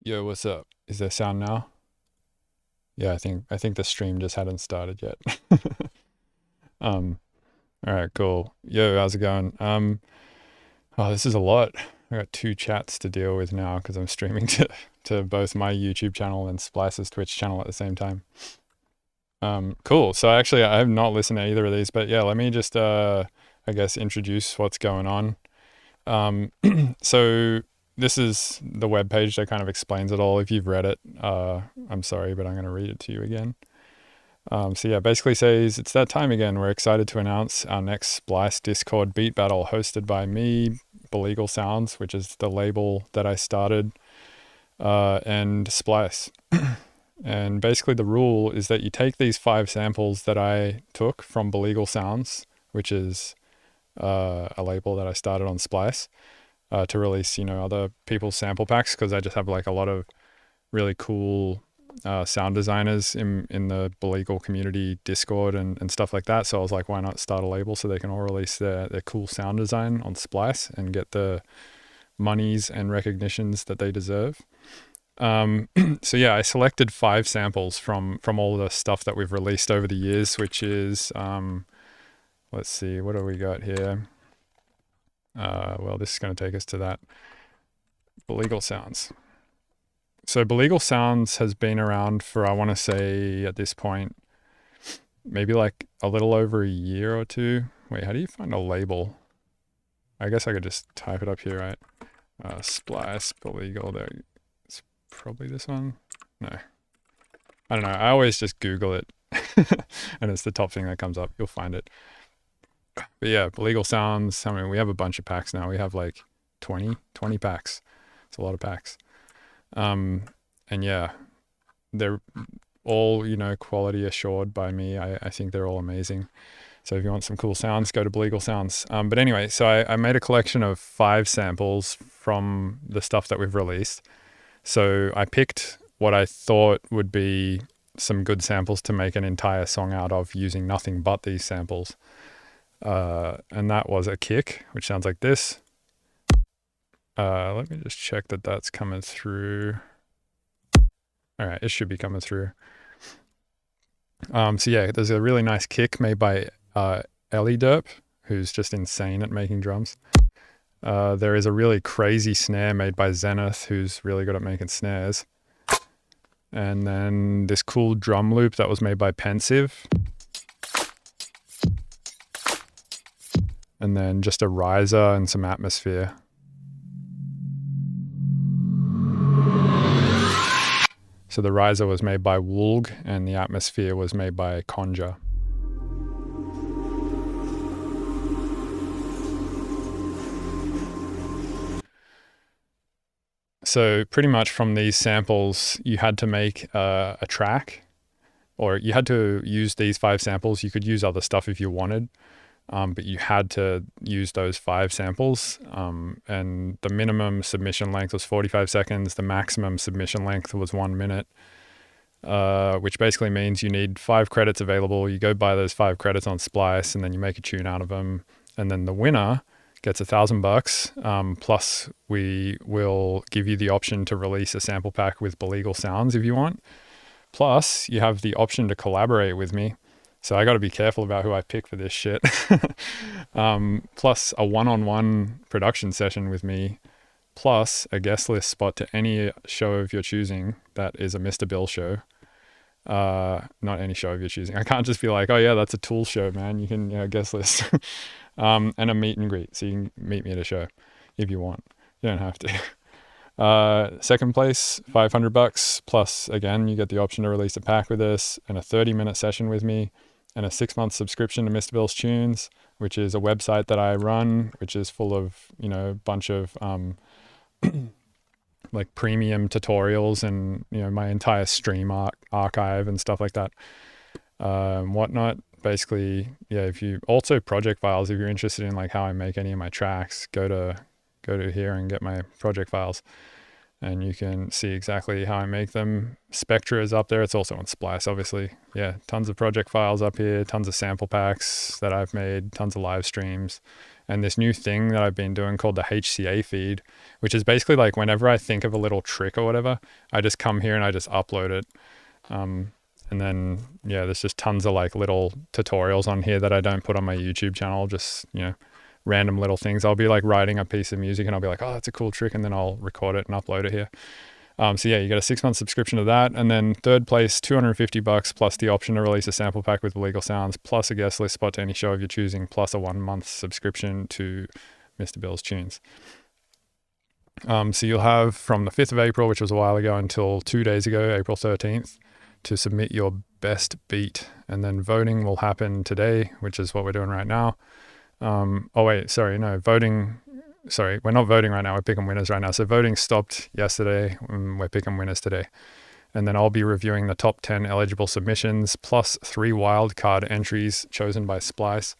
Yo, what's up? Is there sound now? Yeah, I think the stream just hadn't started yet. Um, all right, cool. Yo, how's it going? Oh, this is a lot. I got two chats to deal with now because I'm streaming to both my YouTube channel and Splice's Twitch channel at the same time. Cool. So actually, I have not listened to either of these, but yeah, let me just I guess introduce what's going on. Um, so this is the web page that kind of explains it all. If you've read it, I'm sorry, but I'm going to read it to you again. So yeah, basically says it's that time again. We're excited to announce our next Splice Discord beat battle hosted by me, Billegal Sounds, which is the label that I started, and Splice. And basically the rule is that you take these 5 samples that I took from Billegal Sounds, which is a label that I started on Splice, to release, other people's sample packs, because I just have like a lot of really cool sound designers in the Belegal community Discord and stuff like that. So I was like, why not start a label so they can all release their cool sound design on Splice and get the monies and recognitions that they deserve. So yeah, I selected 5 samples from all the stuff that we've released over the years, which is, let's see, what do we got here? Well, this is going to take us to that Belegal Sounds. So Belegal Sounds has been around for, I want to say at this point, maybe like a little over a year or two. Wait, how do you find a label? I guess I could just type it up here, right? Splice Belegal. There, it's probably this one. No, I don't know. I always just Google it, and it's the top thing that comes up. You'll find it. But yeah, Belegal Sounds. I mean, we have a bunch of packs now. We have like 20 packs. It's a lot of packs. And yeah, they're all, quality assured by me. I think they're all amazing. So if you want some cool sounds, go to Belegal Sounds. But anyway, so I made a collection of 5 samples from the stuff that we've released. So I picked what I thought would be some good samples to make an entire song out of using nothing but these samples. And that was a kick, which sounds like this. Let me just check that that's coming through. All right, it should be coming through. So yeah, there's a really nice kick made by Ellie Derp, who's just insane at making drums. There is a really crazy snare made by Zenith, who's really good at making snares. And then this cool drum loop that was made by Pensive. And then just a riser and some atmosphere. So the riser was made by Woolg and the atmosphere was made by Conjure. So pretty much from these samples, you had to make a track, or you had to use these 5 samples. You could use other stuff if you wanted, but you had to use those 5 samples. And the minimum submission length was 45 seconds. The maximum submission length was 1 minute, which basically means you need 5 credits available. You go buy those 5 credits on Splice, and then you make a tune out of them. And then the winner gets $1,000. Plus, we will give you the option to release a sample pack with Belegal Sounds if you want. Plus, you have the option to collaborate with me. So I got to be careful about who I pick for this shit. Plus a one-on-one production session with me, plus a guest list spot to any show of your choosing that is a Mr. Bill show. Not any show of your choosing. I can't just be like, oh yeah, that's a Tool show, man. You can guest list. And a meet and greet. So you can meet me at a show if you want. You don't have to. Second place, $500. Plus, again, you get the option to release a pack with us and a 30-minute session with me, and a 6-month subscription to Mr. Bill's Tunes, which is a website that I run, which is full of, a bunch of like premium tutorials and, my entire stream archive and stuff like that, whatnot. Basically, yeah, if you also project files, if you're interested in like how I make any of my tracks, go to here and get my project files. And you can see exactly how I make them. Spectra is up there. It's also on Splice, obviously. Yeah, tons of project files up here, tons of sample packs that I've made, tons of live streams. and this new thing that I've been doing called the HCA feed, which is basically like whenever I think of a little trick or whatever, I just come here and I just upload it. And then, yeah, there's just tons of like little tutorials on here that I don't put on my YouTube channel, just, you know, random little things. I'll be like writing a piece of music and I'll be like, oh, that's a cool trick. And then I'll record it and upload it here. So yeah, you get a 6-month subscription to that. And then third place, $250 plus the option to release a sample pack with Billegal sounds, plus a guest list spot to any show of your choosing, plus a 1-month subscription to Mr. Bill's tunes. So you'll have from the 5th of April, which was a while ago, until 2 days ago, April 13th, to submit your best beat. And then voting will happen today, which is what we're doing right now. Sorry, we're not voting right now. We're picking winners right now. So voting stopped yesterday. We're picking winners today. And then I'll be reviewing the top 10 eligible submissions, plus 3 wildcard entries chosen by Splice.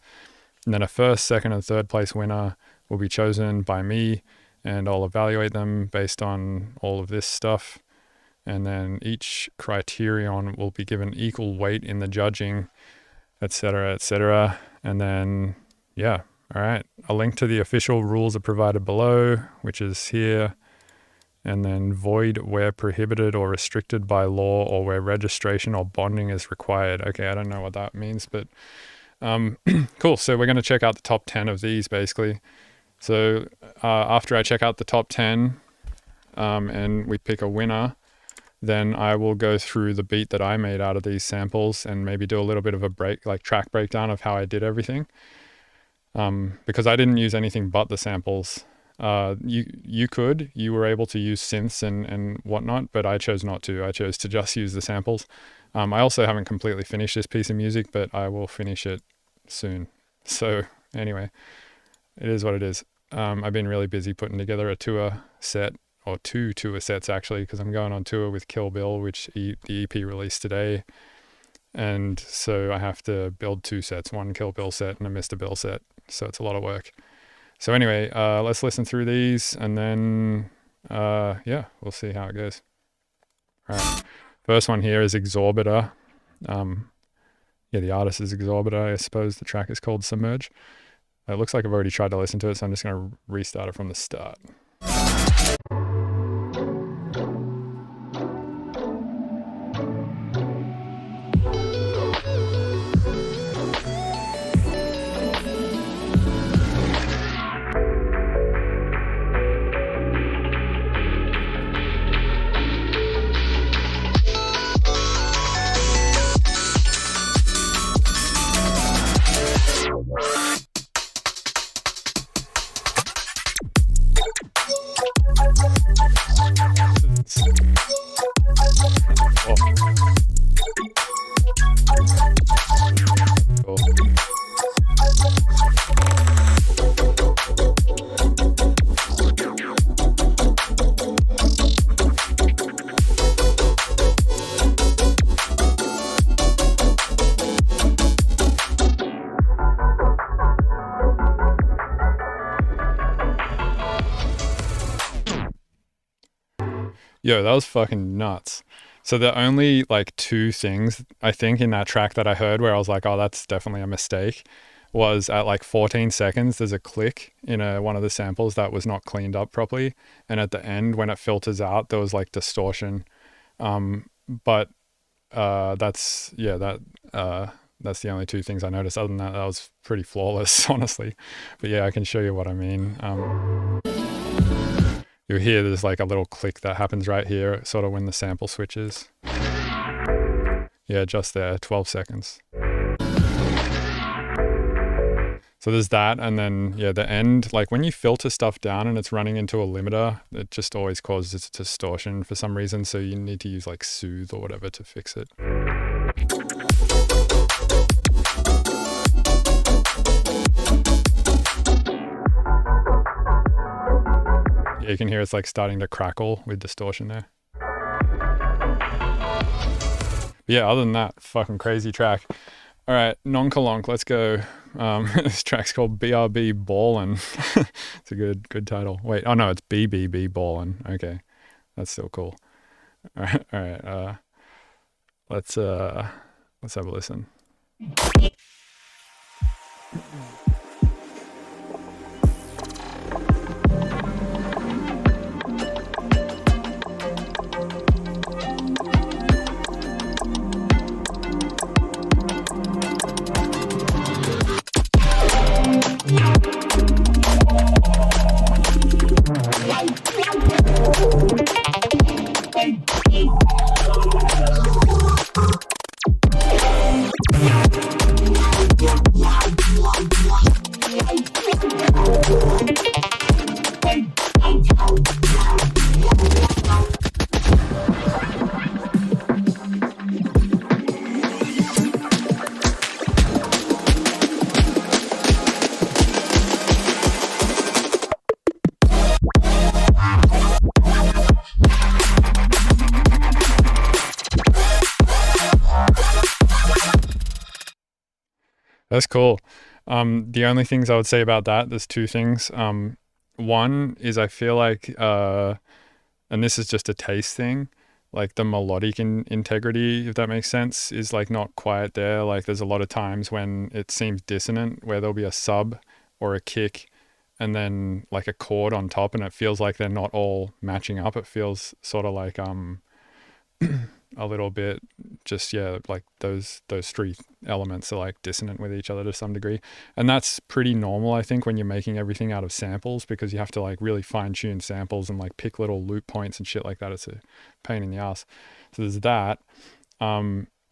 And then a first, second, and third place winner will be chosen by me, and I'll evaluate them based on all of this stuff. And then each criterion will be given equal weight in the judging, etc., etc. And then, yeah, all right. A link to the official rules are provided below, which is here. And then void where prohibited or restricted by law, or where registration or bonding is required. Okay, I don't know what that means, but cool. So we're going to check out the top 10 of these, basically. So after I check out the top 10 and we pick a winner, then I will go through the beat that I made out of these samples and maybe do a little bit of a track breakdown of how I did everything. Because I didn't use anything but the samples. You were able to use synths and whatnot, but I chose not to. I chose to just use the samples. I also haven't completely finished this piece of music, but I will finish it soon. So anyway, it is what it is. I've been really busy putting together a tour set, or 2 tour sets actually, because I'm going on tour with Kill Bill, which the EP released today. And so I have to build 2 sets, one Kill Bill set and a Mr. Bill set. So it's a lot of work. So anyway, let's listen through these, and then, yeah, we'll see how it goes. All right. First one here is Exorbiter. Yeah, the artist is Exorbiter. I suppose the track is called Submerge. It looks like I've already tried to listen to it, so I'm just going to restart it from the start. Yo, that was fucking nuts. So the only like 2 things I think in that track that I heard where I was like, oh, that's definitely a mistake, was at like 14 seconds, there's a click in one of the samples that was not cleaned up properly. And at the end, when it filters out, there was like distortion. But that's the only 2 things I noticed. Other than that, that was pretty flawless, honestly. But yeah, I can show you what I mean. You'll hear there's like a little click that happens right here, sort of when the sample switches. Yeah, just there, 12 seconds. So there's that, and then, yeah, the end, like when you filter stuff down and it's running into a limiter, it just always causes distortion for some reason, so you need to use like Soothe or whatever to fix it. Yeah, you can hear it's like starting to crackle with distortion there. But yeah, other than that, fucking crazy track. All right, Nonkalonk, let's go. This track's called BRB Ballin'. It's a good title. Wait, oh no, it's BBB Ballin'. Okay, that's still cool. All right. Let's have a listen. That's cool. The only things I would say about that, there's two things. One is I feel like, and this is just a taste thing, like the melodic integrity, if that makes sense, is like not quite there. Like there's a lot of times when it seems dissonant, where there'll be a sub or a kick and then like a chord on top, and it feels like they're not all matching up. It feels sort of like a little bit just, yeah, like those three elements are like dissonant with each other to some degree, and that's pretty normal, I think, when you're making everything out of samples, because you have to like really fine tune samples and like pick little loop points and shit like that. It's a pain in the ass. So there's that.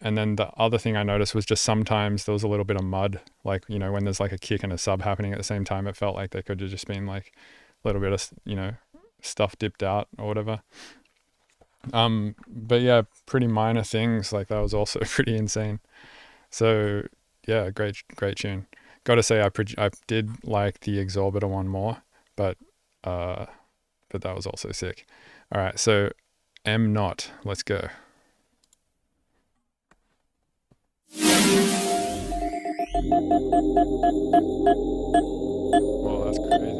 And then the other thing I noticed was just sometimes there was a little bit of mud, like, you know, when there's like a kick and a sub happening at the same time, it felt like there could have just been like a little bit of, you know, stuff dipped out or whatever. But yeah, pretty minor things. Like that was also pretty insane. So yeah, great tune. Got to say, I did like the Exorbitor one more, but that was also sick. All right, so M Not, let's go. Oh, that's crazy.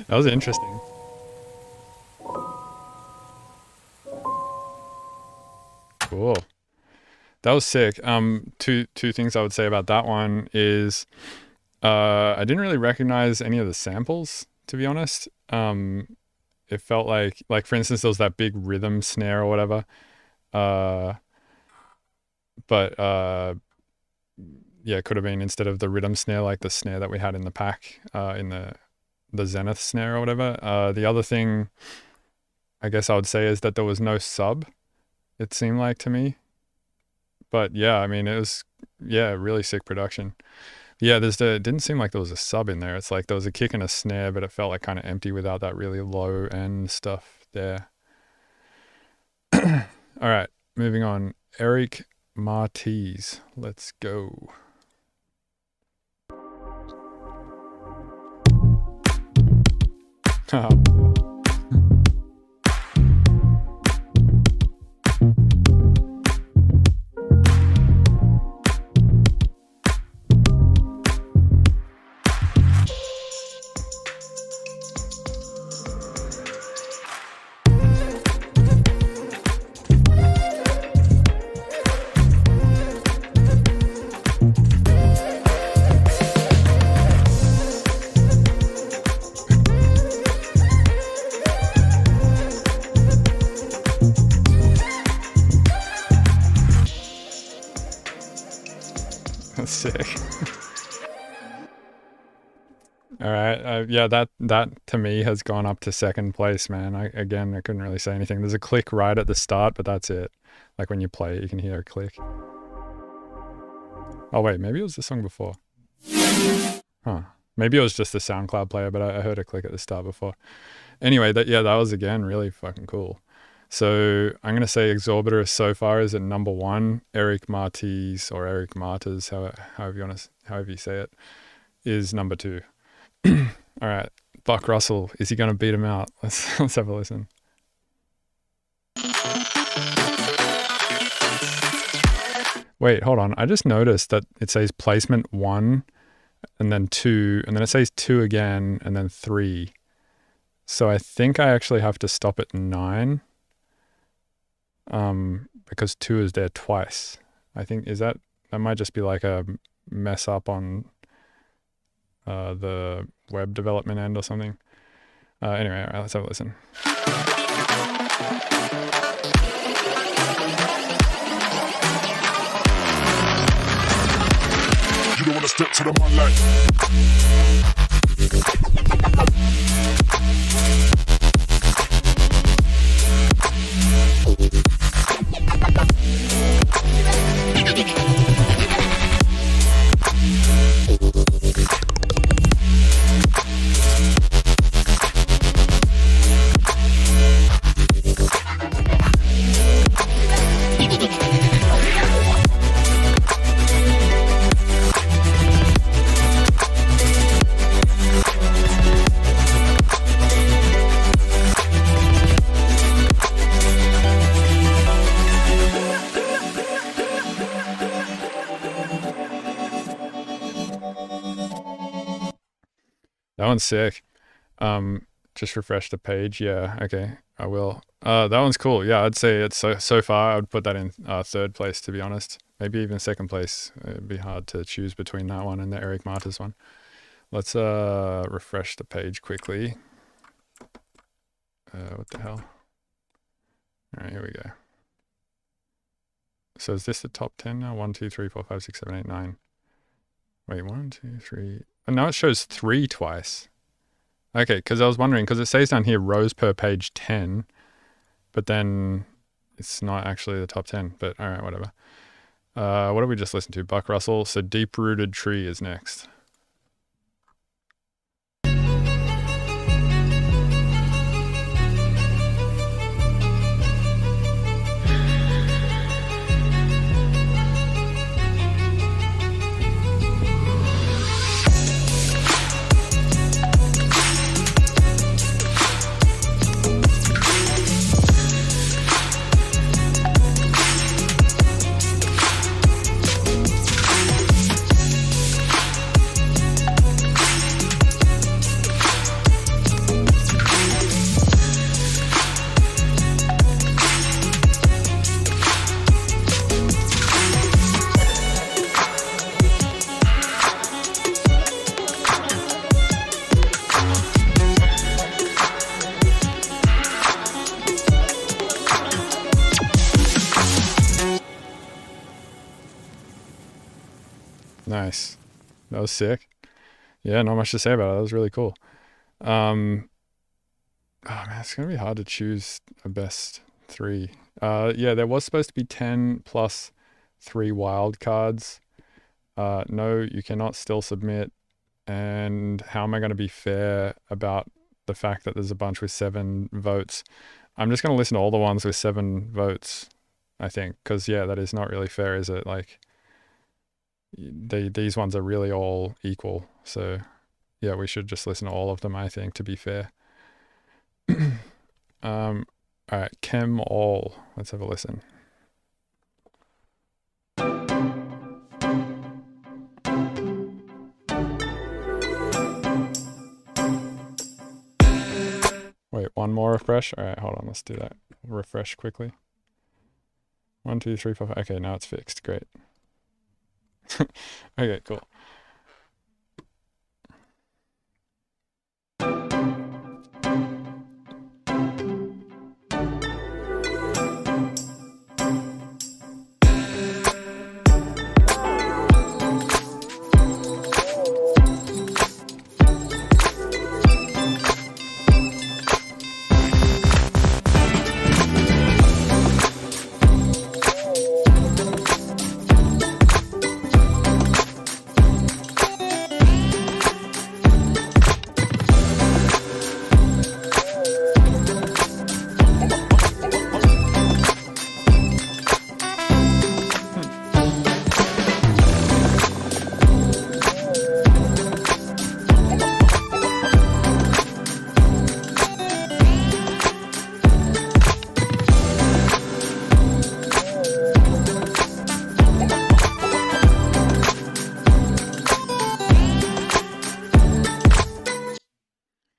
That was interesting. Cool. That was sick. Two things I would say about that one is I didn't really recognize any of the samples, to be honest. It felt like for instance, there was that big rhythm snare or whatever. But yeah, it could have been, instead of the rhythm snare, like the snare that we had in the pack, in the Zenith snare or whatever. The other thing I guess I would say is that there was no sub, it seemed like to me. But yeah, I mean, it was, yeah, really sick production. Yeah, it didn't seem like there was a sub in there. It's like there was a kick and a snare, but it felt like kind of empty without that really low end stuff there. All right, moving on. Eric Martiz, let's go. That's sick. All right, yeah, that to me has gone up to second place, man. I couldn't really say anything. There's a click right at the start, but that's it. Like when you play it, you can hear a click. Oh wait, maybe it was the song before. Huh. Maybe it was just the SoundCloud player, but I heard a click at the start before. Anyway, that was again really fucking cool. So I'm gonna say Exorbitor so far is at number 1. Eric Martiz, or Eric Martez, however you say it, is number 2. All right, Buck Russell, is he gonna beat him out? Let's have a listen. Wait, hold on. I just noticed that it says placement 1 and then 2, and then it says 2 again and then 3. So I think I actually have to stop at 9. Because 2 is there twice. I think that might just be like a mess up on the web development end or something. Anyway, all right, let's have a listen. I step to the man like. That one's sick. Just refresh the page. Yeah, okay, I will. That one's cool. Yeah, I'd say it's so far. I would put that in third place, to be honest. Maybe even second place. It'd be hard to choose between that one and the Eric Martis one. Let's refresh the page quickly. What the hell? All right, here we go. So is this the top 10 now? 1, 2, 3, 4, 5, 6, 7, 8, 9. Wait, 1, 2, 3. And now it shows 3 twice. Okay, because I was wondering, because it says down here rows per page 10, but then it's not actually the top 10. But all right, whatever. What did we just listen to? Buck Russell. So Deep Rooted Tree is next. Nice. That was sick. Yeah, not much to say about it. That was really cool. Oh man, it's gonna be hard to choose a best 3. Yeah, there was supposed to be 10 plus 3 wild cards. No, you cannot still submit. And how am I going to be fair about the fact that there's a bunch with 7 votes? I'm just going to listen to all the ones with 7 votes, I think, because yeah, that is not really fair, is it? Like, these ones are really all equal. So yeah, we should just listen to all of them, I think, to be fair. All right, Chem All. Let's have a listen. Wait, one more refresh? All right, hold on, let's do that. Refresh quickly. 1, 2, 3, 4, 5. Okay, now it's fixed. Great. Okay, cool.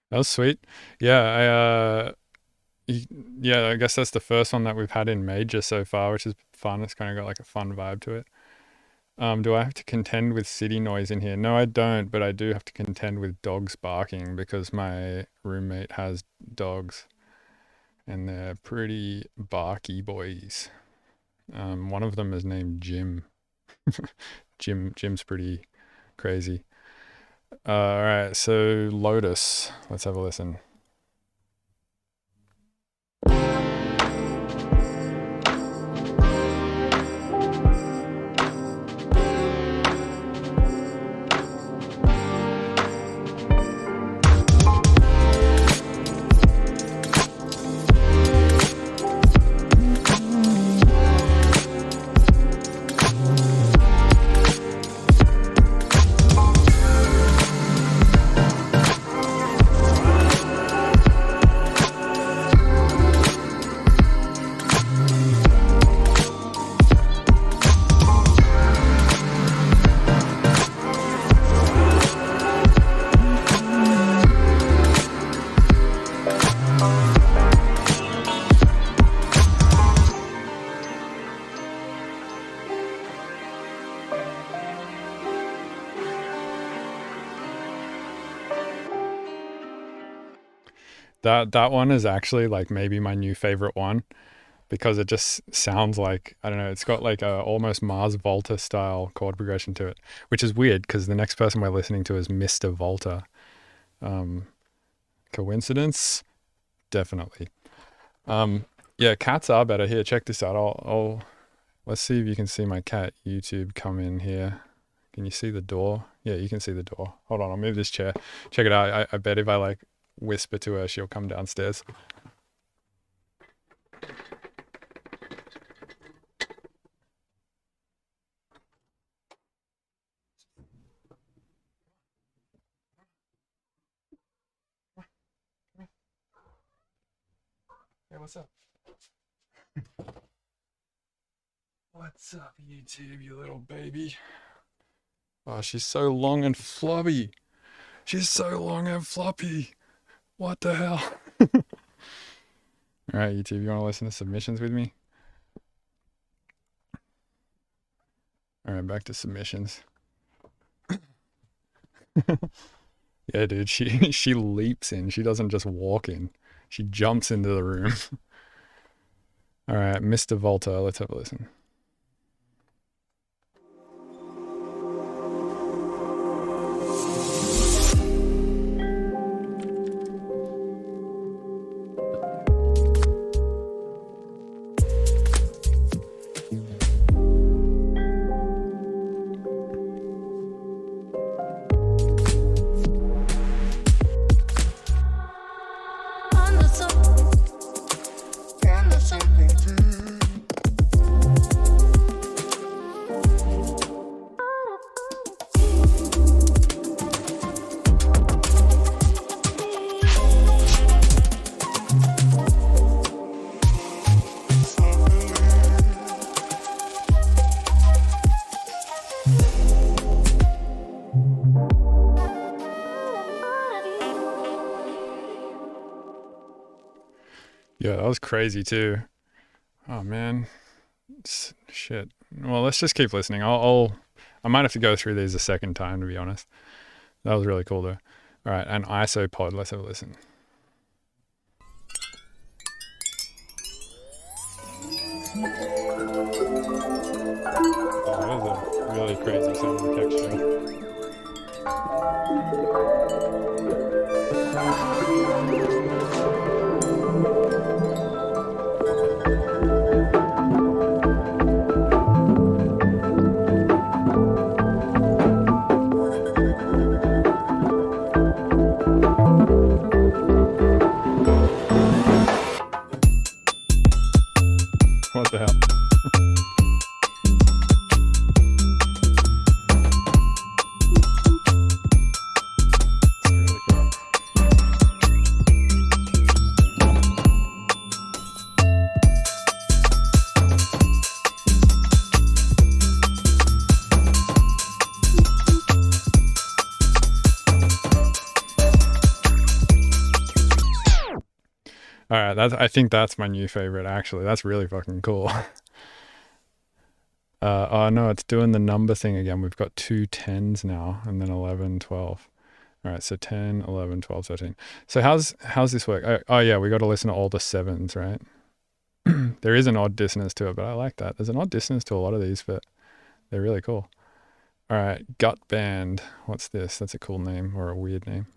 That was sweet. Yeah, yeah, I guess that's the first one that we've had in major so far, which is fun. It's kind of got like a fun vibe to it. Do I have to contend with city noise in here? No, I don't, but I do have to contend with dogs barking because my roommate has dogs and they're pretty barky boys. One of them is named Jim. Jim's pretty Crazy. All right, so Lotus. Let's have a listen. That one is actually like maybe my new favorite one because it just sounds like, I don't know, it's got like a almost Mars Volta style chord progression to it, which is weird because the next person we're listening to is Mr. Volta. Coincidence? Definitely. Yeah, cats are better. Here, check this out. I'll let's see if you can see my cat YouTube come in here. Can you see the door? Yeah, you can see the door. Hold on, I'll move this chair. Check it out. I bet if I like whisper to her, she'll come downstairs. Hey, what's up? What's up, YouTube, you little baby? Oh, she's so long and floppy. She's so long and floppy. What the hell? All right, YouTube, you want to listen to submissions with me? All right, back to submissions. Yeah, dude, she leaps in. She doesn't just walk in. She jumps into the room. All right, Mr. Volta, let's have a listen. Yeah, that was crazy too. Oh man, shit. Well, let's just keep listening. I might have to go through these a second time to be honest. That was really cool though. All right, an isopod. Let's have a listen. Oh, that is a really crazy sounding texture. What the hell? Really cool. All right, I think that's my new favorite actually. That's really fucking cool. Oh no, it's doing the number thing again. We've got 2 10s now and then 11, 12. All right, so 10, 11, 12, 13. So how's this work? Oh yeah, we got to listen to all the 7s, right? There is an odd dissonance to it, but I like that. There's an odd dissonance to a lot of these, but they're really cool. All right, Gut Band. What's this? That's a cool name or a weird name.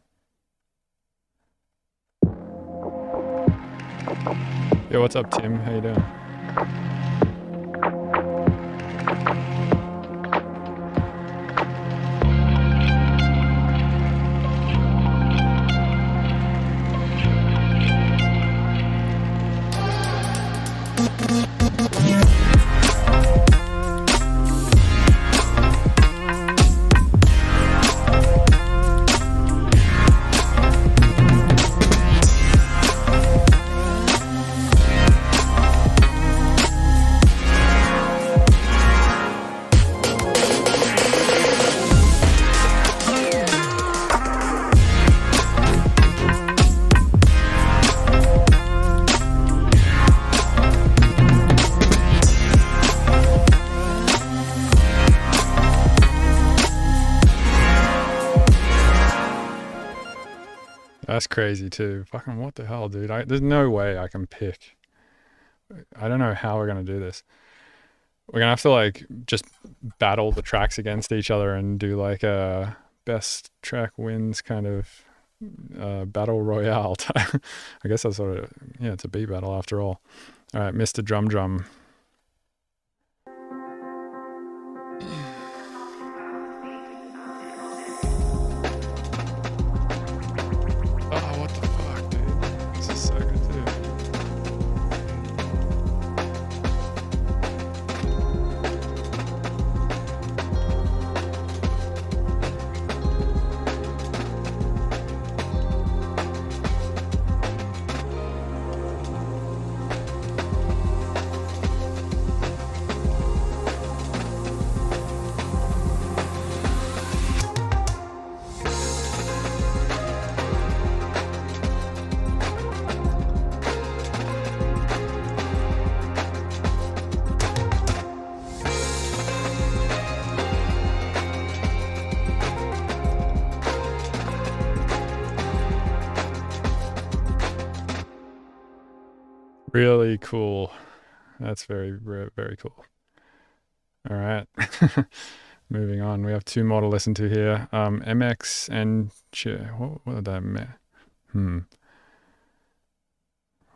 Yo, what's up, Tim? How you doing? That's crazy too. Fucking what the hell, dude? There's no way I can pick. I don't know how we're gonna do this. We're gonna have to like just battle the tracks against each other and do like a best track wins kind of battle royale type. I guess that's what it, yeah, it's a beat battle after all. All right, Mr. Drum Drum. Oh, what the fuck, dude? This is so good too. Really cool. That's very, very cool. All right. Moving on. We have two more to listen to here. MX and what would that mean?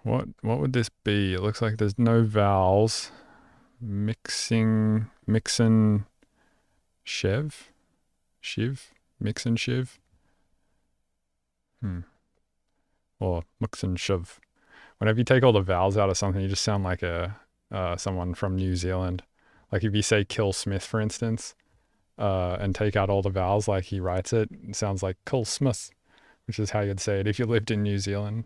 What would this be? It looks like there's no vowels. Mixin Shiv? Mixin Shiv? Or Mixin Shiv. Whenever you take all the vowels out of something, you just sound like someone from New Zealand. Like if you say Kill Smith, for instance, and take out all the vowels like he writes it, it sounds like Kill Smith, which is how you'd say it if you lived in New Zealand.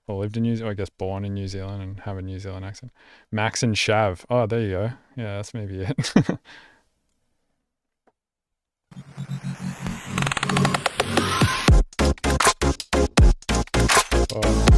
Or lived in New Zealand, I guess born in New Zealand and have a New Zealand accent. Max and Shav. Oh, there you go. Yeah, that's maybe it. Oh.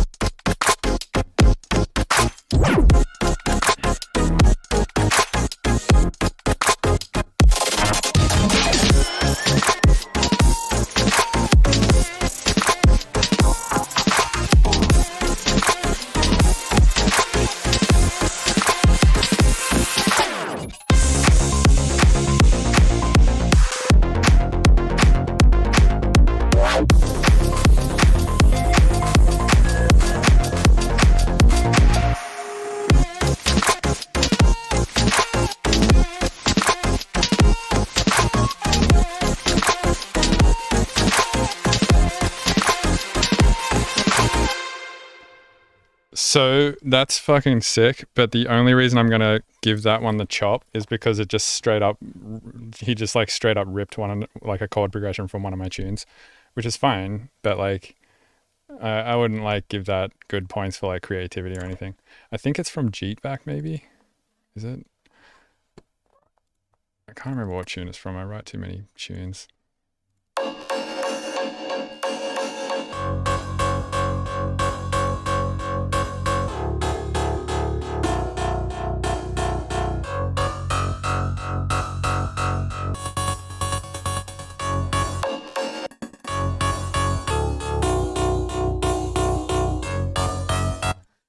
So that's fucking sick, but the only reason I'm gonna give that one the chop is because it just he just like straight up ripped like a chord progression from one of my tunes, which is fine, but like I wouldn't like give that good points for like creativity or anything. I think it's from Jeetback maybe, is it? I can't remember what tune it's from. I write too many tunes.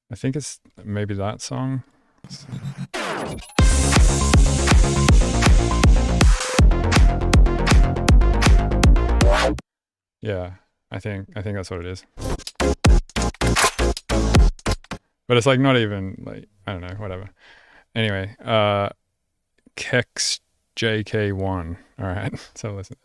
I think it's maybe that song. Yeah, I think that's what it is. But it's like not even like, I don't know, whatever. Anyway, Kex JK1. All right, so listen.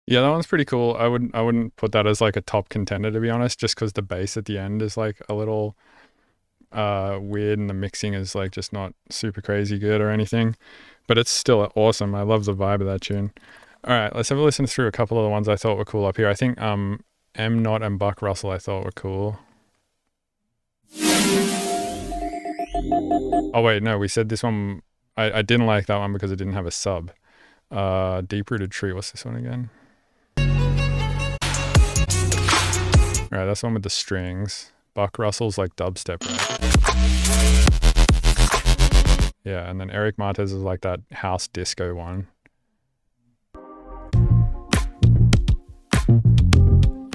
Yeah, that one's pretty cool. I wouldn't put that as like a top contender, to be honest, just because the bass at the end is like a little weird and the mixing is like just not super crazy good or anything. But it's still awesome. I love the vibe of that tune. All right, let's have a listen through a couple of the ones I thought were cool up here. I think M Not and Buck Russell I thought were cool. Oh wait, no, we said this one. I didn't like that one because it didn't have a sub. Deep Rooted Tree. What's this one again? All right, that's the one with the strings. Buck Russell's like dubstep, right? Yeah, and then Eric Martez is like that house disco one.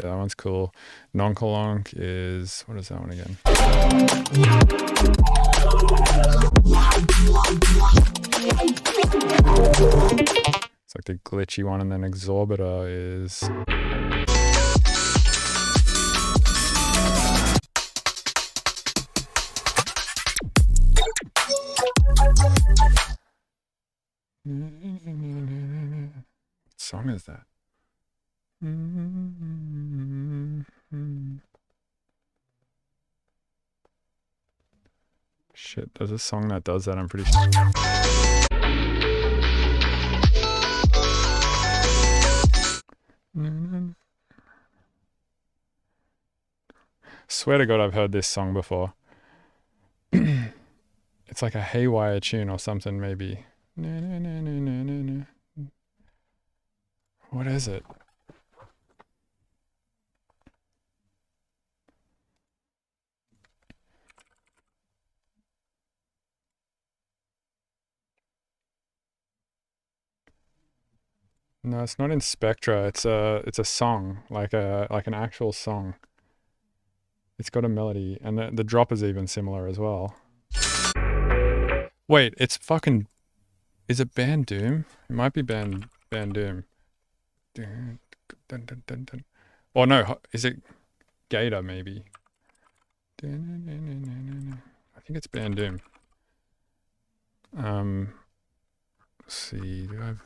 Yeah, that one's cool. Nonkalonk is, what is that one again? It's like the glitchy one, and then Exorbiter is... What song is that? Shit, there's a song that does that, I'm pretty sure. Swear to God, I've heard this song before. It's like a Haywire tune or something, maybe. What is it? No, it's not in Spectra. It's a song, like an actual song. It's got a melody, and the drop is even similar as well. Wait, it's fucking... Is it Band Doom? It might be Band Doom. Dun, dun, dun, dun, dun. Oh no, is it Gator maybe? I think it's Band Doom. Let's see, do I have...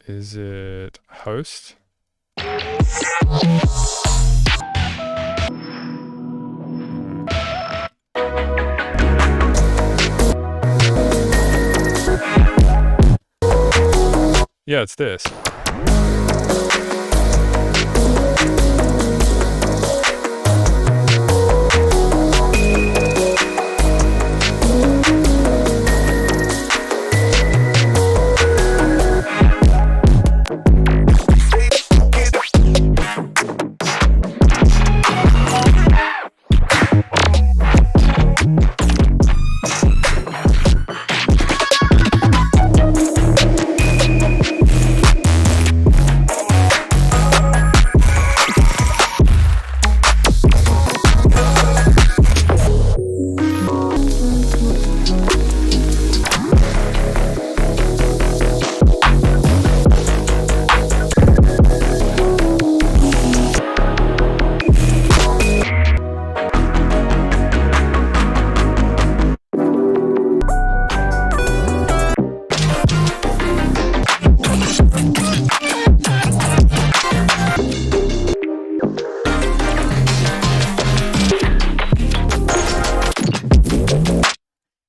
Is it Host? Yeah, it's this.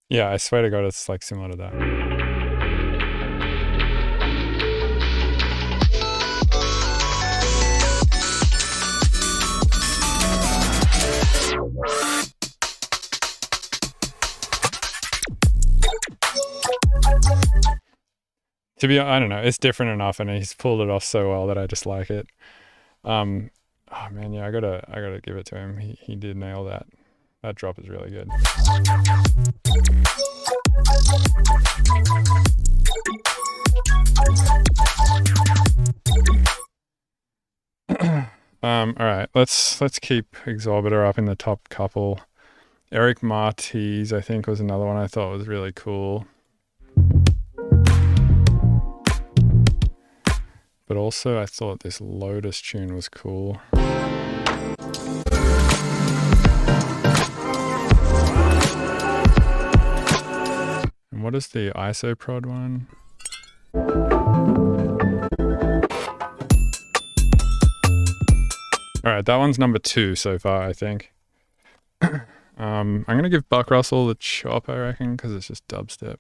Yeah, I swear to God, it's like similar to that. I don't know, it's different enough, and he's pulled it off so well that I just like it. Oh man, yeah, I gotta give it to him. He did nail that. That drop is really good. All right, let's keep Exorbitor up in the top couple. Eric Martys, I think, was another one I thought was really cool. But also, I thought this Lotus tune was cool. And what is the isoprod one? All right, that one's number 2 so far, I think. I'm gonna give Buck Russell the chop, I reckon, because it's just dubstep.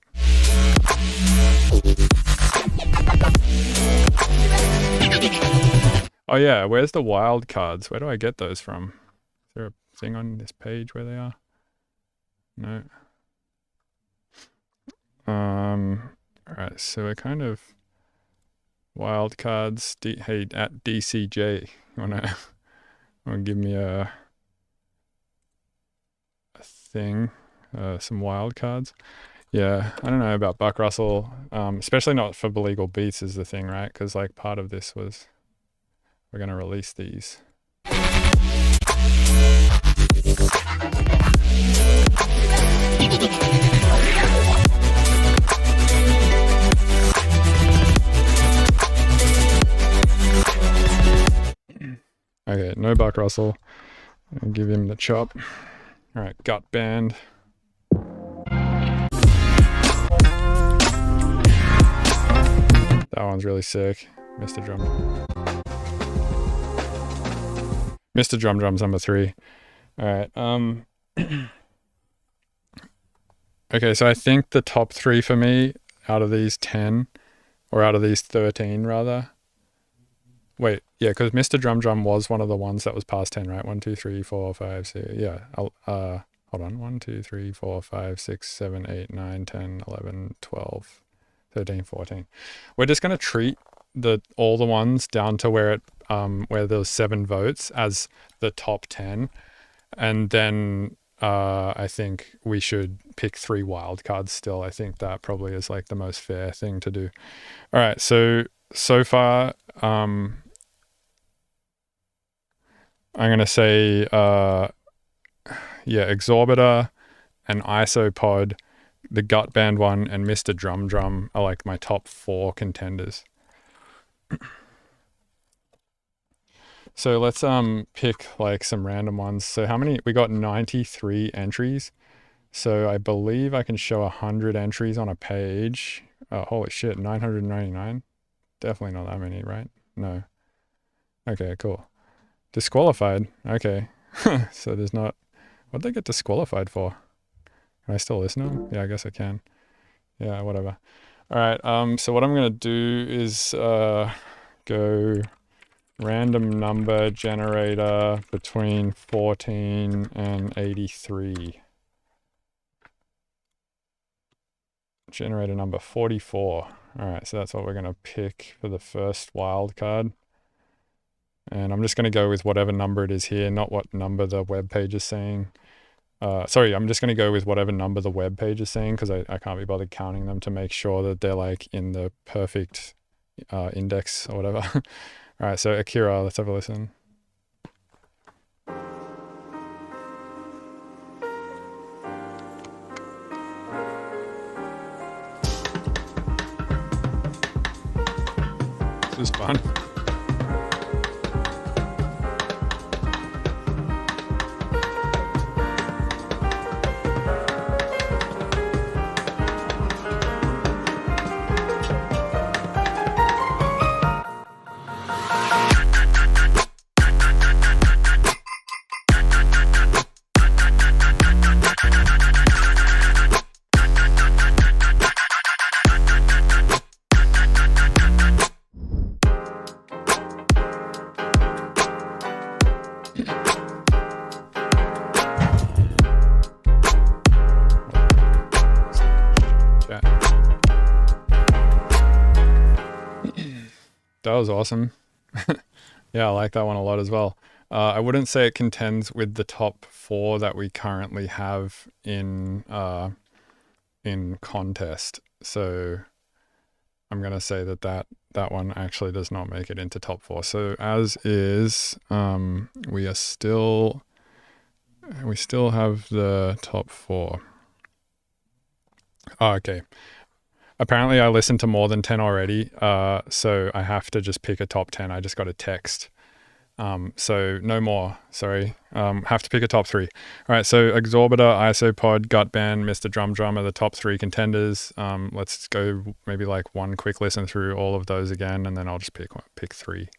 Oh yeah, where's the wild cards? Where do I get those from? Is there a thing on this page where they are? No. Alright, so we're kind of wild cards. Hey, at DCJ, wanna give me a thing, some wild cards? Yeah, I don't know about Buck Russell, especially not for Billegal Beats is the thing, right? Because like part of this was we're gonna release these. Okay, no Buck Russell. I'll give him the chop. All right, Gut Band. That one's really sick. Mr. Drum. Mr. Drum Drum's number 3. All right. Okay, so I think the top 3 for me out of these 10, or out of these 13 rather. Wait, yeah, because Mr. Drum Drum was one of the ones that was past 10, right? 1, 2, 3, 4, 5, 6. Yeah. Hold on. 1, 2, 3, 4, 5, 6, 7, 8, 9, 10, 11, 12, 13, 14. We're just gonna treat all the ones down to where there's 7 votes as the top 10, and then I think we should pick 3 wild cards still. I think that probably is like the most fair thing to do. All right, so far, I'm gonna say Exorbitor and Isopod, the Gut Band one, and Mr. Drum Drum are like my top 4 contenders. So let's pick like some random ones. So how many? We got 93 entries. So I believe I can show 100 entries on a page. Oh, holy shit, 999? Definitely not that many, right? No. Okay, cool. Disqualified. Okay. So there's not... What'd they get disqualified for? Can I still listen to them? Yeah, I guess I can. Yeah, whatever. All right, so what I'm going to do is go random number generator between 14 and 83. Generator number 44. All right, so that's what we're going to pick for the first wild card. And I'm just going to go with whatever number it is here, not what number the web page is saying. Sorry, I'm just going to go with whatever number the web page is saying, because I can't be bothered counting them to make sure that they're like in the perfect index or whatever. All right, so Akira, let's have a listen. This is fun. That was awesome. Yeah, I like that one a lot as well. I wouldn't say it contends with the top four that we currently have in contest. So I'm gonna say that one actually does not make it into top four. So as is, we still have the top four. Oh, okay. Apparently I listened to more than 10 already, so I have to just pick a top 10. I just got a text. So no more, sorry. Have to pick a top three. All right, so Exorbiter, Isopod, Gut Band, Mr. Drum Drum are the top three contenders. Let's go maybe like one quick listen through all of those again, and then I'll just pick three.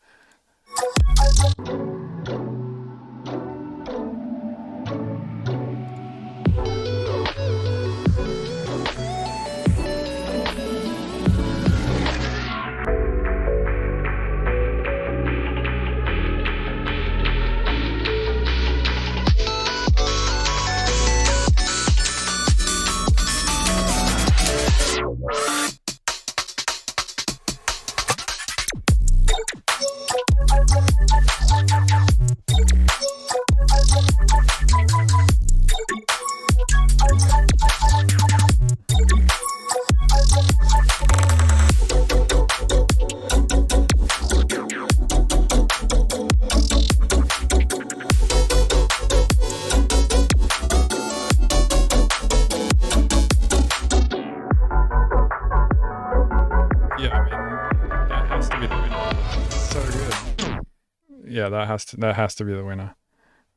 Yeah, that has to be the winner,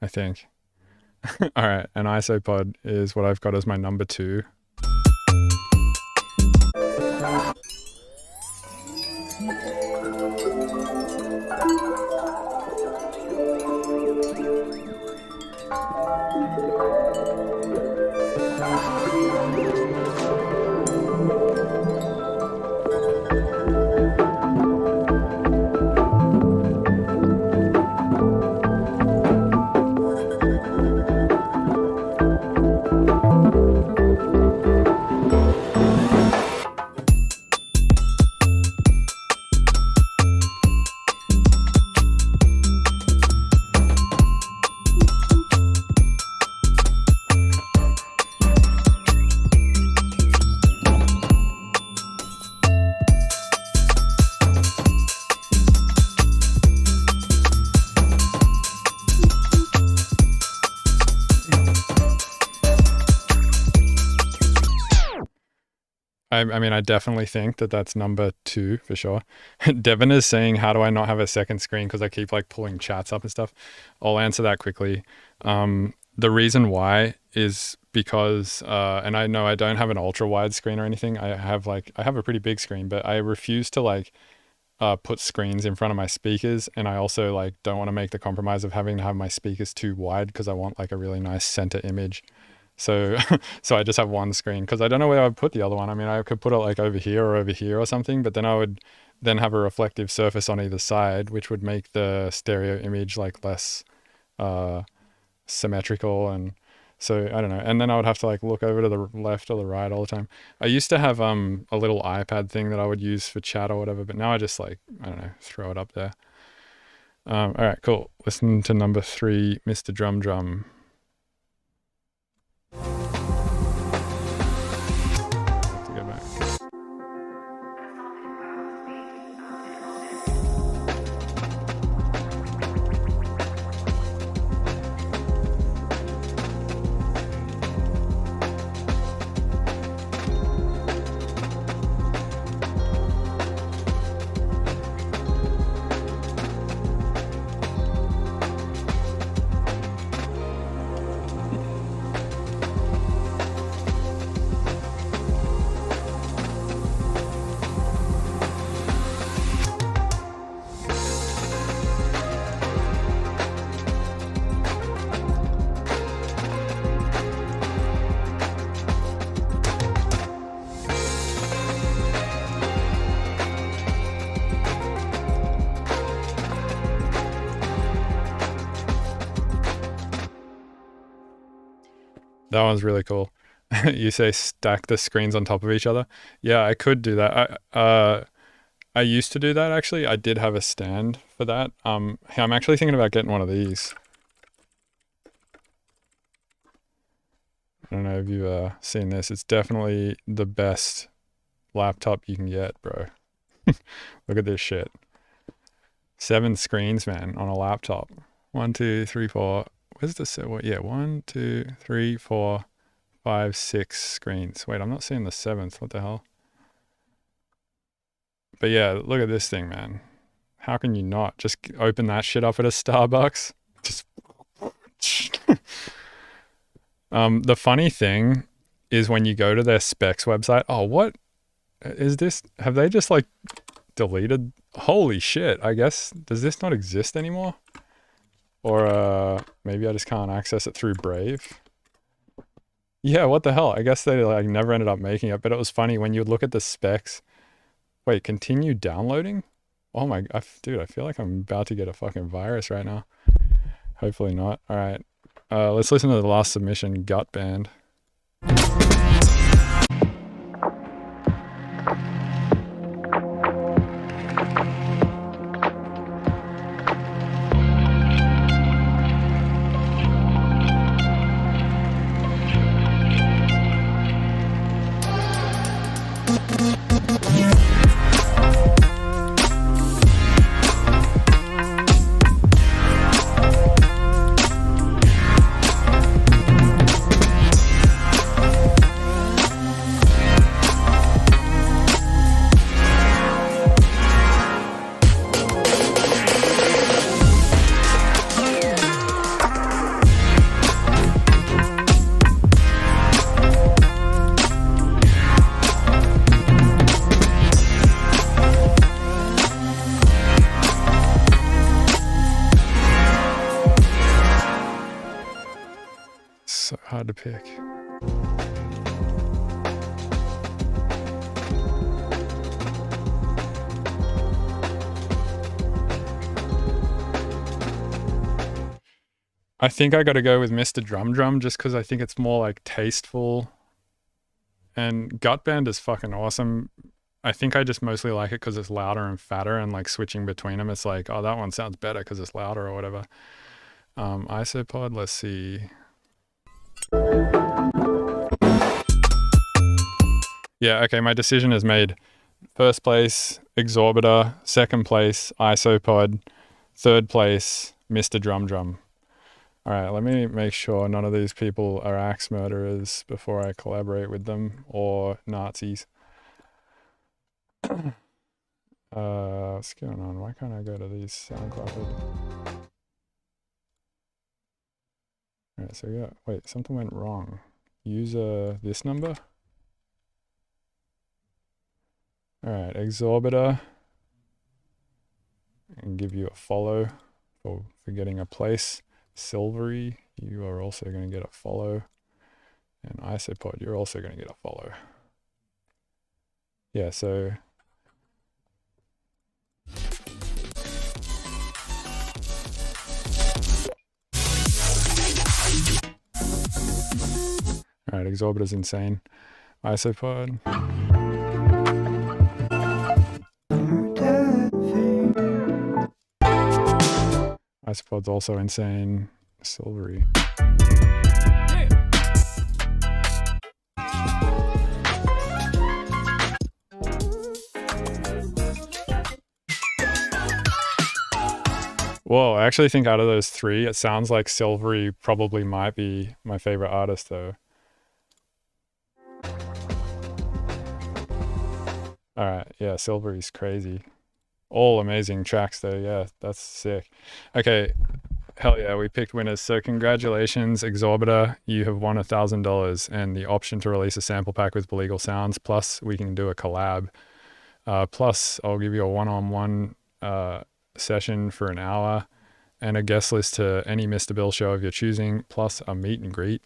I think. All right, and Isopod is what I've got as my number 2. I mean, I definitely think that's number 2 for sure. Devin is saying, how do I not have a second screen? Because I keep like pulling chats up and stuff. I'll answer that quickly. The reason why is because, and I know I don't have an ultra wide screen or anything. I have a pretty big screen, but I refuse to put screens in front of my speakers. And I also don't want to make the compromise of having to have my speakers too wide because I want a really nice center image. So I just have one screen because I don't know where I would put the other one. I mean, I could put it over here or something, but then I would then have a reflective surface on either side, which would make the stereo image less symmetrical. And so I don't know. And then I would have to look over to the left or the right all the time. I used to have a little iPad thing that I would use for chat or whatever, but now I just I don't know, throw it up there. All right, cool. Listen to number 3, Mr. Drum Drum. That one's really cool. You say stack the screens on top of each other. Yeah, I could do that. I used to do that actually. I did have a stand for that. Hey, I'm actually thinking about getting one of these. I don't know if you've seen this. It's definitely the best laptop you can get, bro. Look at this shit. 7 screens, man, on a laptop. 1, 2, 3, 4. Where's the what? Yeah, 1, 2, 3, 4, 5, 6 screens. Wait, I'm not seeing the 7th. What the hell? But yeah, look at this thing, man. How can you not just open that shit up at a Starbucks? Just the funny thing is when you go to their specs website. Oh, what is this? Have they just like deleted? Holy shit! I guess does this not exist anymore? Or maybe I just can't access it through Brave. Yeah, what the hell? I guess they like never ended up making it. But it was funny when you look at the specs. Wait, continue downloading? Oh my, dude, I feel like I'm about to get a fucking virus right now. Hopefully not. All right, let's listen to the last submission, Gut Band. So hard to pick. I think I got to go with Mr. Drum Drum just because I think it's more like tasteful. And Gut Band is fucking awesome. I think I just mostly like it because it's louder and fatter, and like switching between them, it's like, oh, that one sounds better because it's louder or whatever. Isopod, let's see. Yeah, okay, my decision is made. First place, Exorbiter. Second place, Isopod. Third place, Mr. Drum Drum. All right, let me make sure none of these people are axe murderers before I collaborate with them, or Nazis. What's going on? Why can't I go to these SoundCloud? All right, so yeah, wait, something went wrong. Use this number. All right, Exorbiter, and give you a follow for getting a place. Silvery, you are also going to get a follow. And Isopod, you're also going to get a follow. Yeah, so all right, Exorbiter's insane. Isopod. Isopod's also insane. Silvery. Whoa, I actually think out of those 3, it sounds like Silvery probably might be my favorite artist though. Alright, yeah, Silvery's crazy. All amazing tracks though, yeah, that's sick. Okay, hell yeah, we picked winners. So congratulations, Exorbiter, you have won $1,000 and the option to release a sample pack with Billegal Sounds, plus we can do a collab. Plus I'll give you a one-on-one session for an hour and a guest list to any Mr. Bill show of your choosing, plus a meet and greet.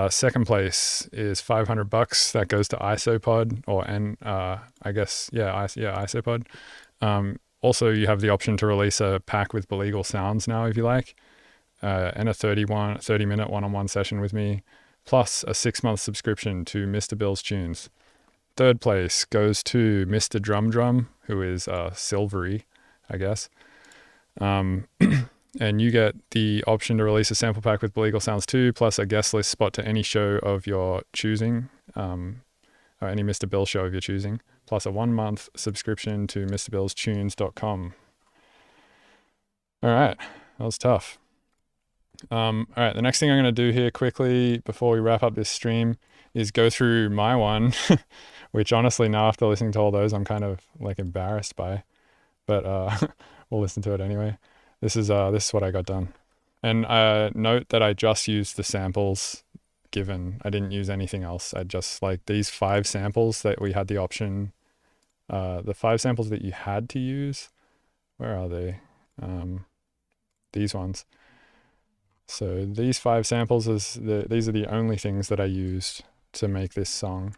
Second place is $500. That goes to Isopod, I guess, Isopod. Also, you have the option to release a pack with Billegal Sounds now, if you like, and a 30-minute one-on-one session with me, plus a 6-month subscription to Mr. Bill's Tunes. third place goes to Mr. Drum Drum, who is silvery, I guess. And you get the option to release a sample pack with Billegal Sounds 2, plus a guest list spot to any show of your choosing, or any Mr. Bill show of your choosing, plus a 1-month subscription to MrBillsTunes.com. All right, that was tough. All right, the next thing I'm going to do here quickly before we wrap up this stream is go through my one, which honestly now after listening to all those, I'm kind of like embarrassed by, but we'll listen to it anyway. This is what I got done. And note that I just used the samples given. I didn't use anything else. I just like these 5 samples that we had the option, the 5 samples that you had to use. Where are they? These ones. So these 5 samples these are the only things that I used to make this song.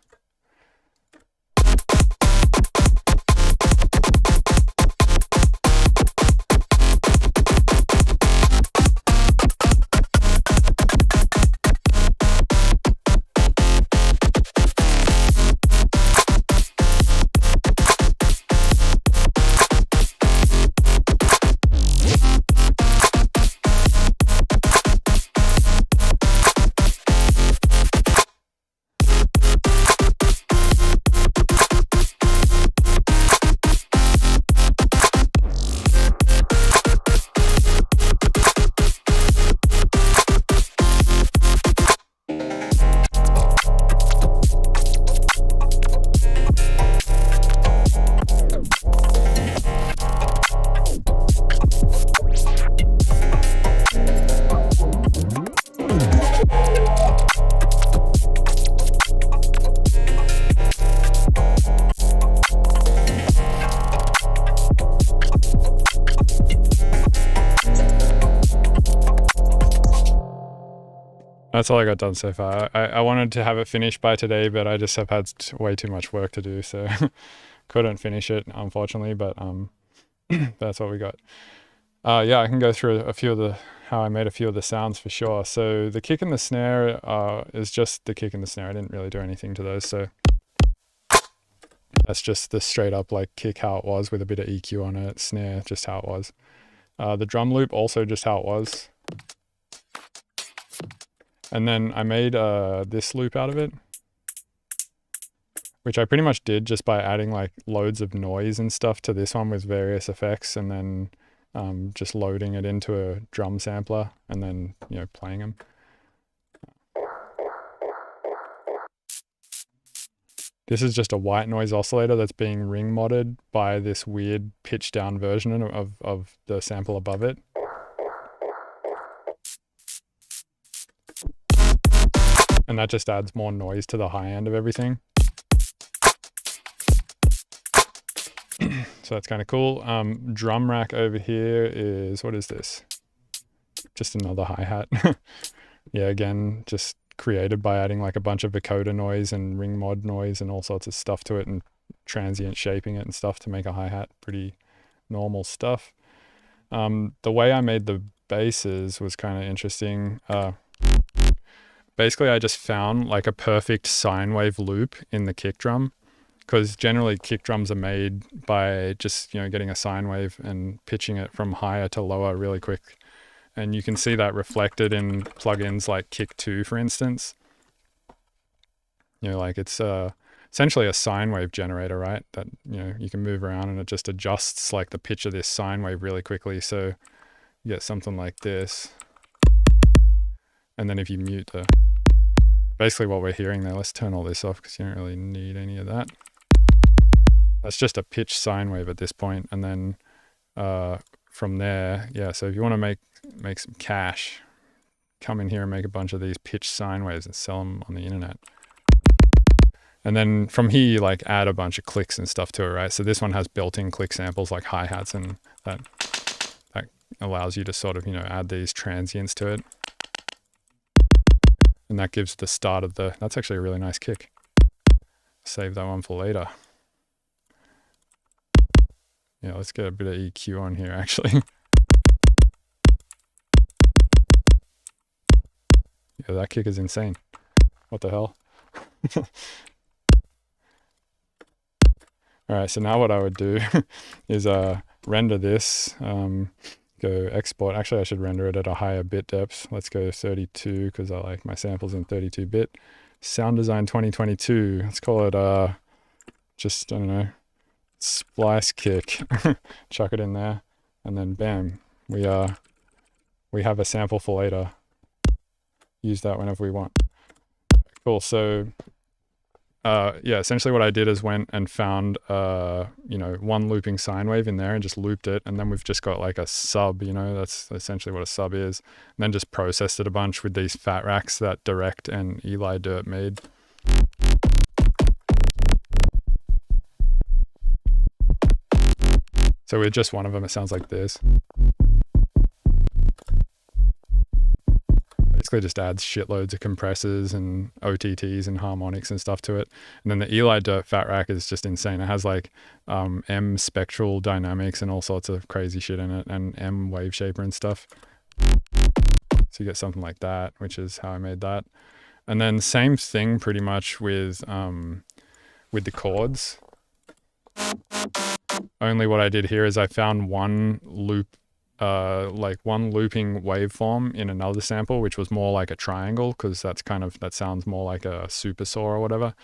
That's all I got done so far. I wanted to have it finished by today, but I just have had way too much work to do, so couldn't finish it, unfortunately, but that's what we got. Yeah, I can go through how I made a few of the sounds for sure. So the kick and the snare is just the kick and the snare. I didn't really do anything to those, so that's just the straight up like kick how it was with a bit of EQ on it, snare just how it was. The drum loop also just how it was. And then I made this loop out of it, which I pretty much did just by adding like loads of noise and stuff to this one with various effects, and then just loading it into a drum sampler and then, playing them. This is just a white noise oscillator that's being ring modded by this weird pitch down version of the sample above it. And that just adds more noise to the high end of everything. So that's kind of cool. Drum rack over here is, what is this? Just another hi-hat. Yeah, again, just created by adding like a bunch of vocoder noise and ring mod noise and all sorts of stuff to it and transient shaping it and stuff to make a hi-hat. Pretty normal stuff. The way I made the basses was kind of interesting. Basically, I just found like a perfect sine wave loop in the kick drum, because generally kick drums are made by just, getting a sine wave and pitching it from higher to lower really quick. And you can see that reflected in plugins like Kick 2, for instance. Like it's essentially a sine wave generator, right? That, you can move around and it just adjusts like the pitch of this sine wave really quickly. So you get something like this. And then if you mute basically what we're hearing there, let's turn all this off because you don't really need any of that. That's just a pitch sine wave at this point. And then from there, yeah, so if you want to make some cash, come in here and make a bunch of these pitch sine waves and sell them on the internet. And then from here, you like add a bunch of clicks and stuff to it, right? So this one has built-in click samples like hi-hats, and that allows you to sort of, add these transients to it. And that gives the start of that's actually a really nice kick. Save that one for later. Yeah, let's get a bit of EQ on here actually. Yeah, that kick is insane. What the hell? All right, so now what I would do is render this, go export. Actually, I should render it at a higher bit depth. Let's go 32 because I like my samples in 32-bit. Sound Design 2022. Let's call it just, I don't know, Splice kick. Chuck it in there, and then bam, we have a sample for later. Use that whenever we want. Cool. So yeah, essentially what I did is went and found one looping sine wave in there and just looped it, and then we've just got like a sub, that's essentially what a sub is, and then just processed it a bunch with these fat racks that Direct and Eli Dirt made. So with just one of them, it sounds like this. Basically just adds shitloads of compressors and OTTs and harmonics and stuff to it. And then the Eli Dirt Fat Rack is just insane. It has like M spectral dynamics and all sorts of crazy shit in it, and M wave shaper and stuff. So you get something like that, which is how I made that. And then same thing pretty much with the chords. Only what I did here is I found one loop, like one looping waveform in another sample, which was more like a triangle, because that sounds more like a super saw or whatever.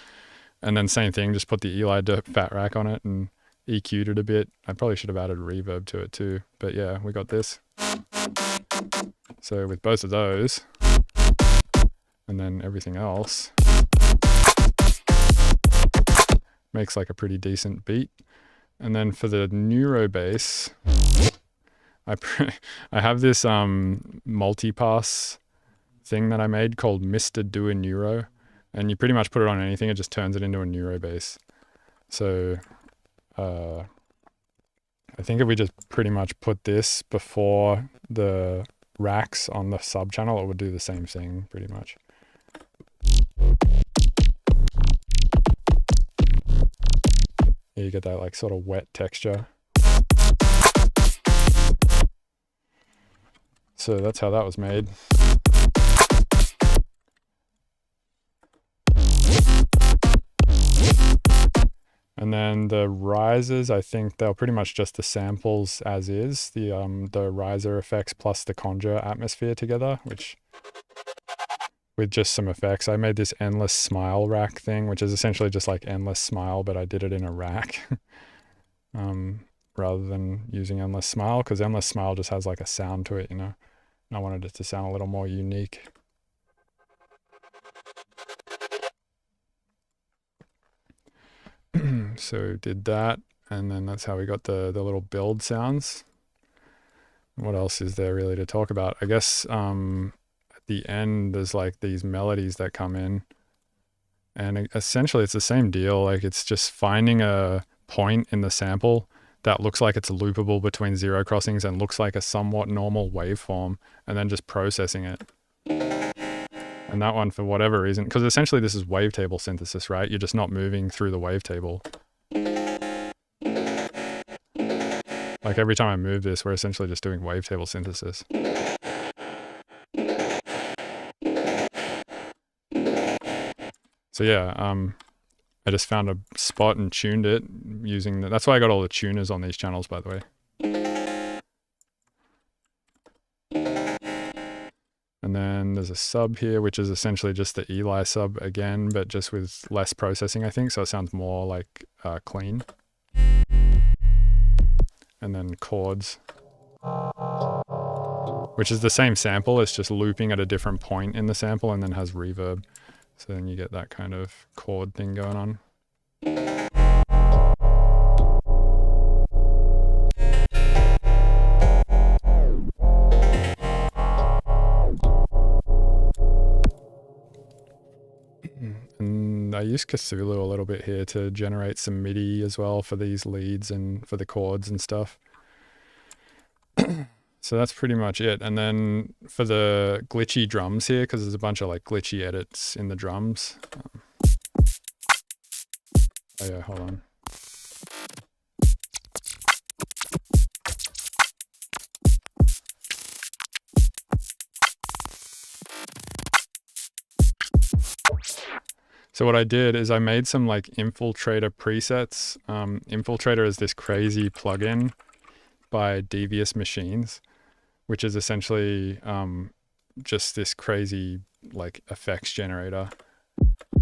And then same thing, just put the Eli Dirt Fat Rack on it and EQ'd it a bit. I probably should have added reverb to it too, but yeah, we got this. So with both of those, and then everything else, makes like a pretty decent beat. And then for the neuro bass, I have this multi-pass thing that I made called Mr. Do a Neuro, and you pretty much put it on anything, it just turns it into a neuro bass. So I think if we just pretty much put this before the racks on the sub channel, it would do the same thing pretty much. You get that like sort of wet texture. So that's how that was made. And then the risers, I think they're pretty much just the samples as is, the riser effects plus the conjure atmosphere together, which with just some effects. I made this endless smile rack thing, which is essentially just like endless smile, but I did it in a rack rather than using endless smile, because endless smile just has like a sound to it, and I wanted it to sound a little more unique. So did that, and then that's how we got the little build sounds. What else is there really to talk about? I guess the end, there's like these melodies that come in, and essentially it's the same deal. Like it's just finding a point in the sample that looks like it's loopable between zero crossings and looks like a somewhat normal waveform, and then just processing it. And that one, for whatever reason, because essentially this is wavetable synthesis, right? You're just not moving through the wavetable. Like every time I move this, we're essentially just doing wavetable synthesis. So yeah, I just found a spot and tuned it using that's why I got all the tuners on these channels, by the way. And then there's a sub here, which is essentially just the Eli sub again, but just with less processing, I think. So it sounds more like clean. And then chords, which is the same sample. It's just looping at a different point in the sample and then has reverb. So then you get that kind of chord thing going on. And I use Cthulhu a little bit here to generate some MIDI as well for these leads and for the chords and stuff. So that's pretty much it. And then for the glitchy drums here, because there's a bunch of like glitchy edits in the drums. Oh yeah, hold on. So what I did is I made some like Infiltrator presets. Infiltrator is this crazy plugin by Devious Machines, which is essentially just this crazy like effects generator.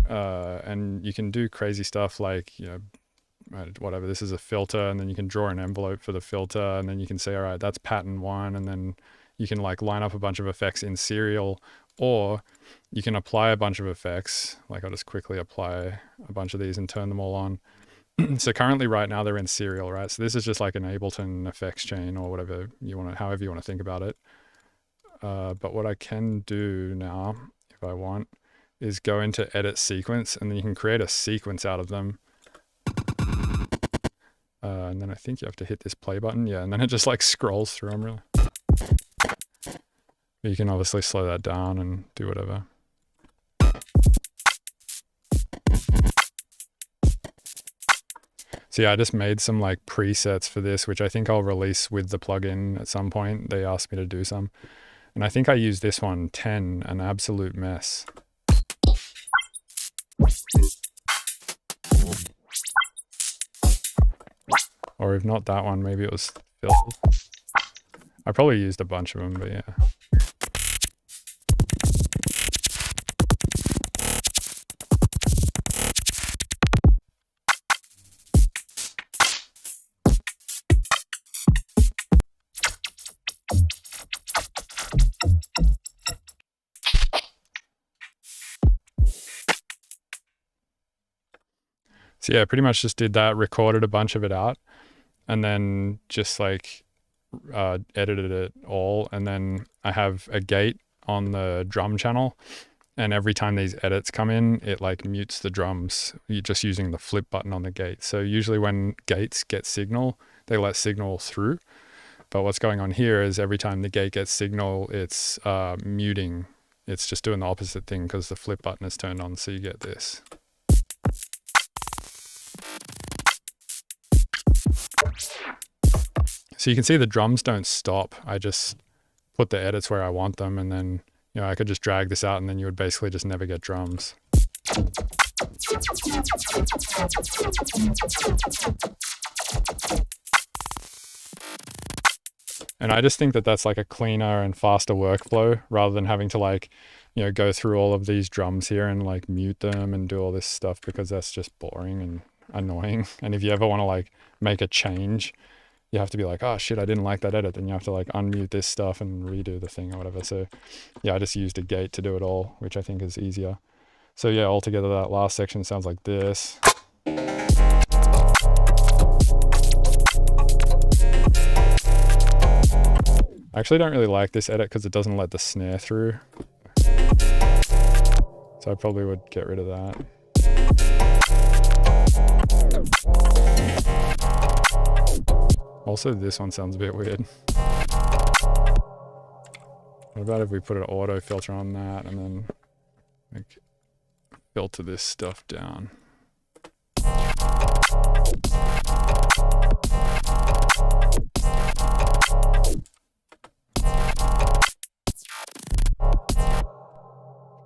And you can do crazy stuff like, whatever, this is a filter, and then you can draw an envelope for the filter, and then you can say, all right, that's pattern 1, and then you can like line up a bunch of effects in serial, or you can apply a bunch of effects. Like I'll just quickly apply a bunch of these and turn them all on. So currently right now they're in serial, right? So this is just like an Ableton effects chain or whatever you want to, however you want to think about it. But what I can do now, if I want, is go into edit sequence, and then you can create a sequence out of them. And then I think you have to hit this play button. Yeah, and then it just like scrolls through them really. You can obviously slow that down and do whatever. So yeah, I just made some like presets for this, which I think I'll release with the plugin at some point. They asked me to do some. And I think I used this one, 10, an absolute mess. Or if not that one, maybe it was Phil. I probably used a bunch of them, but yeah. So yeah, pretty much just did that, recorded a bunch of it out, and then just like edited it all. And then I have a gate on the drum channel, and every time these edits come in, it like mutes the drums. You're just using the flip button on the gate. So usually when gates get signal, they let signal through. But what's going on here is every time the gate gets signal, it's muting. It's just doing the opposite thing because the flip button is turned on. So you get this. So you can see the drums don't stop. I just put the edits where I want them, and then, I could just drag this out, and then you would basically just never get drums. And I just think that that's like a cleaner and faster workflow rather than having to like, go through all of these drums here and like mute them and do all this stuff, because that's just boring and annoying. And if you ever want to like make a change, you have to be like, oh shit, I didn't like that edit. Then you have to like unmute this stuff and redo the thing or whatever. So yeah, I just used a gate to do it all, which I think is easier. So yeah, altogether that last section sounds like this. I actually don't really like this edit because it doesn't let the snare through. So I probably would get rid of that. Also, this one sounds a bit weird. What about if we put an auto filter on that and then like filter this stuff down?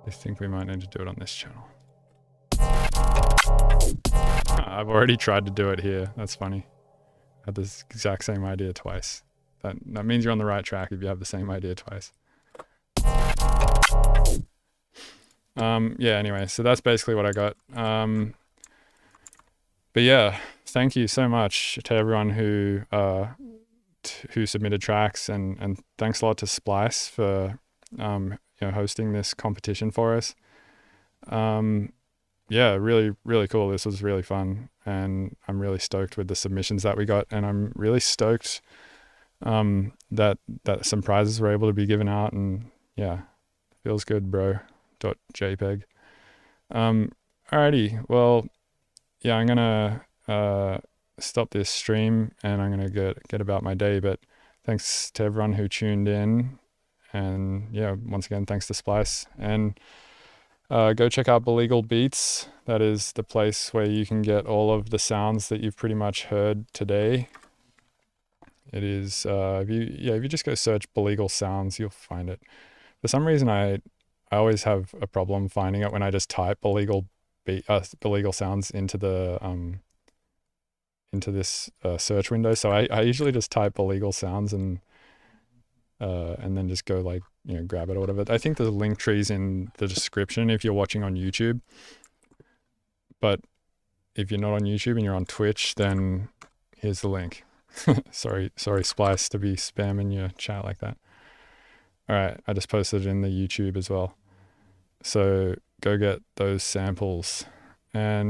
I think we might need to do it on this channel. I've already tried to do it here. That's funny. Had this exact same idea twice. That means you're on the right track if you have the same idea twice. Yeah, anyway, so that's basically what I got. But yeah, thank you so much to everyone who submitted tracks, and thanks a lot to Splice for hosting this competition for us. Yeah, really, really cool. This was really fun, and I'm really stoked with the submissions that we got, and I'm really stoked that some prizes were able to be given out, and yeah, feels good, bro. .jpg. Alrighty, well, yeah, I'm gonna stop this stream, and I'm gonna get about my day. But thanks to everyone who tuned in, and yeah, once again, thanks to Splice, and go check out Billegal Beats. That is the place where you can get all of the sounds that you've pretty much heard today. It is, if you just go search Billegal Sounds, you'll find it. For some reason, I always have a problem finding it when I just type Billegal Billegal sounds into the into this search window. So I usually just type Billegal sounds and then just go like, grab it or whatever. I think the link tree's in the description if you're watching on YouTube. But if you're not on YouTube and you're on Twitch, then here's the link. sorry, Splice, to be spamming your chat like that. All right, I just posted it in the YouTube as well. So go get those samples. And